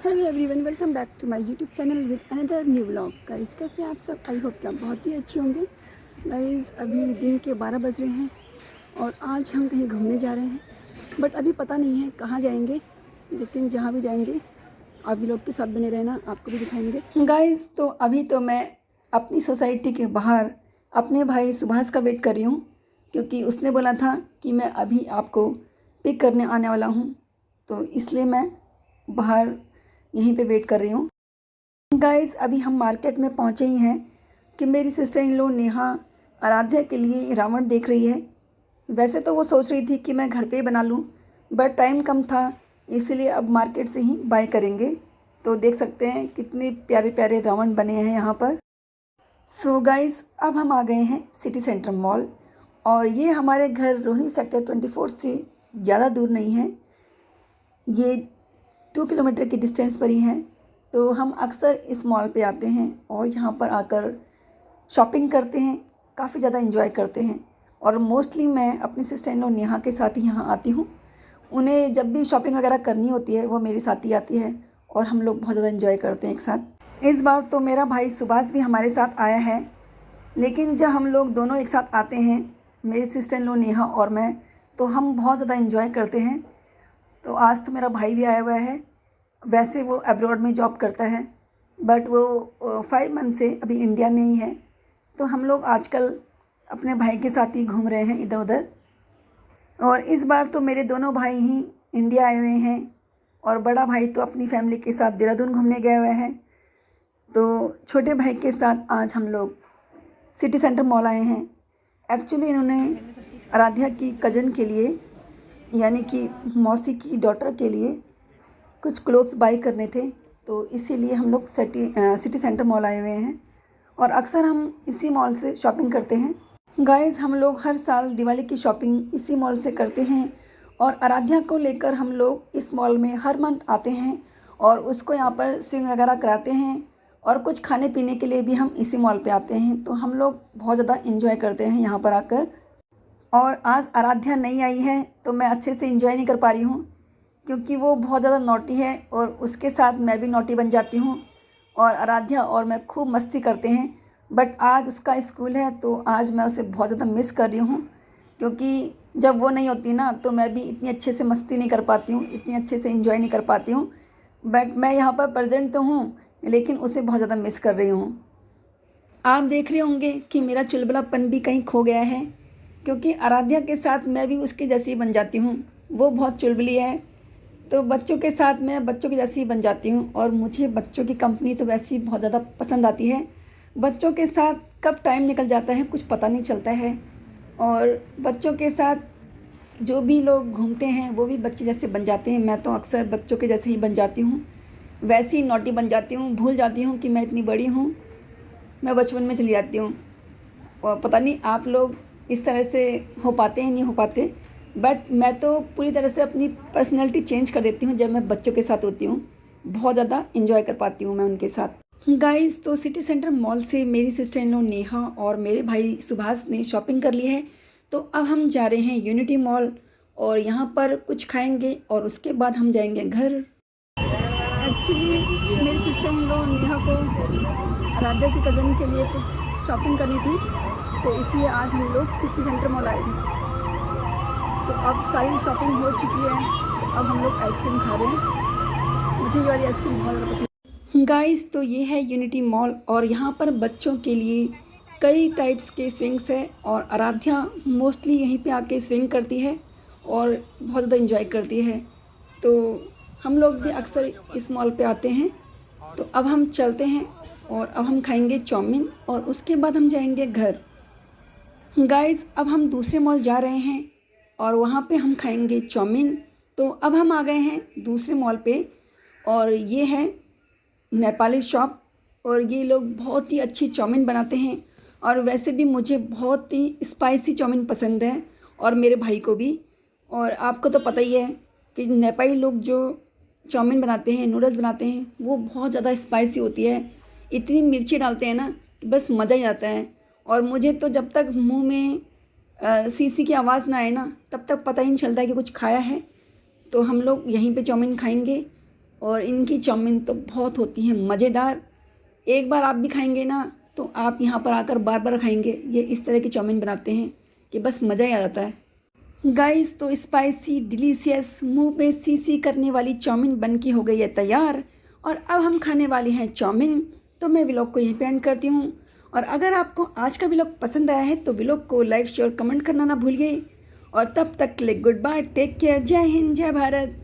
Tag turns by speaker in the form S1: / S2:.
S1: Hello everyone, welcome back to my YouTube channel with another new vlog. Guys, कैसे हैं आप सब? I hope कि आप बहुत ही अच्छे होंगे। गाइस, अभी दिन के 12 बज रहे हैं और आज हम कहीं घूमने जा रहे हैं, बट अभी पता नहीं है कहाँ जाएंगे। लेकिन जहाँ भी जाएंगे आप व्लॉग के साथ बने रहना, आपको भी दिखाएंगे। गाइस, तो अभी तो मैं अपनी सोसाइटी के बाहर अपने भाई सुभाष का वेट कर रही हूँ, क्योंकि उसने बोला था कि मैं अभी आपको पिक करने आने वाला हूँ, तो इसलिए मैं बाहर यहीं पे वेट कर रही हूँ। गाइस, अभी हम मार्केट में पहुँचे ही हैं कि मेरी sister in law Neha Aaradhya के लिए रावण देख रही है। वैसे तो वो सोच रही थी कि मैं घर पे ही बना लूँ, बट टाइम कम था, इसलिए अब मार्केट से ही बाय करेंगे। तो देख सकते हैं कितने प्यारे प्यारे रावण बने हैं यहाँ पर। सो गाइस, अब हम आ गए हैं सिटी सेंटर मॉल, और ये हमारे घर रोहिणी सेक्टर 24 से ज़्यादा दूर नहीं है, ये 2 किलोमीटर की डिस्टेंस पर ही है। तो हम अक्सर इस मॉल पे आते हैं और यहाँ पर आकर शॉपिंग करते हैं, काफ़ी ज़्यादा एंजॉय करते हैं। और मोस्टली मैं अपनी सिस्टर इन लॉ नेहा के साथ ही यहाँ आती हूँ। उन्हें जब भी शॉपिंग वगैरह करनी होती है वो मेरे साथ ही आती है और हम लोग बहुत ज़्यादा एंजॉय करते हैं एक साथ। इस बार तो मेरा भाई सुभाष भी हमारे साथ आया है, लेकिन जब हम लोग दोनों एक साथ आते हैं, मेरी सिस्टर इन लॉ नेहा और मैं, तो हम बहुत ज़्यादा एंजॉय करते हैं। तो आज तो मेरा भाई भी आया हुआ है। वैसे वो अब्रॉड में जॉब करता है, बट वो 5 मंथ से अभी इंडिया में ही है। तो हम लोग आजकल अपने भाई के साथ ही घूम रहे हैं इधर उधर। और इस बार तो मेरे दोनों भाई ही इंडिया आए हुए हैं और बड़ा भाई तो अपनी फैमिली के साथ देहरादून घूमने गए हुए हैं। तो छोटे भाई के साथ आज हम लोग सिटी सेंटर मॉल आए हैं। एक्चुअली इन्होंने आराध्या की कज़न के लिए, यानी कि मौसी की डॉटर के लिए कुछ क्लोथ्स बाई करने थे, तो इसीलिए हम लोग सिटी सेंटर मॉल आए हुए हैं और अक्सर हम इसी मॉल से शॉपिंग करते हैं। गाइस, हम लोग हर साल दिवाली की शॉपिंग इसी मॉल से करते हैं और आराध्या को लेकर हम लोग इस मॉल में हर मंथ आते हैं और उसको यहाँ पर स्विंग वगैरह कराते हैं, और कुछ खाने पीने के लिए भी हम इसी मॉल पे आते हैं। तो हम लोग बहुत ज़्यादा इंजॉय करते हैं यहाँ पर आकर। और आज आराध्या नहीं आई है तो मैं अच्छे से इंजॉय नहीं कर पा रही हूँ, क्योंकि वो बहुत ज़्यादा नॉटी है और उसके साथ मैं भी नॉटी बन जाती हूँ और आराध्या और मैं खूब मस्ती करते हैं। बट आज उसका स्कूल है तो आज मैं उसे बहुत ज़्यादा मिस कर रही हूँ, क्योंकि जब वो नहीं होती ना तो मैं भी इतनी अच्छे से मस्ती नहीं कर पाती हूँ, इतनी अच्छे से इंजॉय नहीं कर पाती हूँ। बट मैं यहाँ पर प्रेजेंट तो हूँ, लेकिन उसे बहुत ज़्यादा मिस कर रही हूँ। आप देख रहे होंगे कि मेरा चुलबुलापन भी कहीं खो गया है, क्योंकि आराध्या के साथ मैं भी उसके जैसी ही बन जाती हूँ। वो बहुत चुलबुली है, तो बच्चों के साथ मैं बच्चों की जैसी ही बन जाती हूँ और मुझे बच्चों की कंपनी तो वैसे ही बहुत ज़्यादा पसंद आती है। बच्चों के साथ कब टाइम निकल जाता है कुछ पता नहीं चलता है, और बच्चों के साथ जो भी लोग घूमते हैं वो भी बच्चे जैसे बन जाते हैं। मैं तो अक्सर बच्चों के जैसे ही बन जाती हूँ, वैसी ही नॉटी बन जाती हूँ, भूल जाती हूँ कि मैं इतनी बड़ी हूँ, मैं बचपन में चली जाती हूँ। और पता नहीं आप लोग इस तरह से हो पाते हैं नहीं हो पाते, बट मैं तो पूरी तरह से अपनी पर्सनैलिटी चेंज कर देती हूँ जब मैं बच्चों के साथ होती हूँ। बहुत ज़्यादा इंजॉय कर पाती हूँ मैं उनके साथ। गाइस, तो सिटी सेंटर मॉल से मेरी सिस्टर इन लॉ नेहा और मेरे भाई सुभाष ने शॉपिंग कर ली है। तो अब हम जा रहे हैं यूनिटी मॉल और यहाँ पर कुछ खाएंगे और उसके बाद हम जाएंगे घर। एक्चुअली मेरी सिस्टर इन लॉ नेहा को आराध्या की कज़न के लिए कुछ शॉपिंग करनी थी, तो इसलिए आज हम लोग सिटी सेंटर मॉल आए थे। तो अब सारी शॉपिंग हो चुकी है, तो अब हम लोग आइसक्रीम खा रहे हैं। मुझे ये वाली आइसक्रीम बहुत ज़्यादा पसंद है। गाइस, तो ये है यूनिटी मॉल और यहाँ पर बच्चों के लिए कई टाइप्स के स्विंग्स है और आराध्या मोस्टली यहीं पे आके स्विंग करती है और बहुत ज़्यादा इंजॉय करती है। तो हम लोग भी अक्सर इस मॉल पे आते हैं। तो अब हम चलते हैं और अब हम खाएंगे चाउमीन और उसके बाद हम जाएंगे घर। गाइस, अब हम दूसरे मॉल जा रहे हैं और वहाँ पे हम खाएंगे चाउमीन। तो अब हम आ गए हैं दूसरे मॉल पे और ये है नेपाली शॉप, और ये लोग बहुत ही अच्छी चाउमीन बनाते हैं। और वैसे भी मुझे बहुत ही स्पाइसी चाउमीन पसंद है और मेरे भाई को भी। और आपको तो पता ही है कि नेपाली लोग जो चाउमीन बनाते हैं, नूडल्स बनाते हैं, वो बहुत ज़्यादा स्पाइसी होती है। इतनी मिर्ची डालते हैं ना कि बस मज़ा ही आता है। और मुझे तो जब तक मुंह में सी की आवाज़ ना आए ना तब तक पता ही नहीं चलता है कि कुछ खाया है। तो हम लोग यहीं पे चाउमीन खाएंगे और इनकी चाउमीन तो बहुत होती है मज़ेदार। एक बार आप भी खाएंगे ना तो आप यहाँ पर आकर बार बार खाएंगे। ये इस तरह की चाउमीन बनाते हैं कि बस मज़ा ही आ जाता है। गाइस तो स्पाइसी डिलीशियस मुंह पे सी सी करने वाली चाउमीन बन के हो गई है तैयार, और अब हम खाने वाले हैं चाउमीन। तो मैं व्लॉग को यहीं पे एंड करती हूँ। और अगर आपको आज का व्लॉग पसंद आया है तो व्लॉग को लाइक शेयर कमेंट करना ना भूलिए। और तब तक के लिए गुड बाय, टेक केयर, जय हिंद, जय भारत।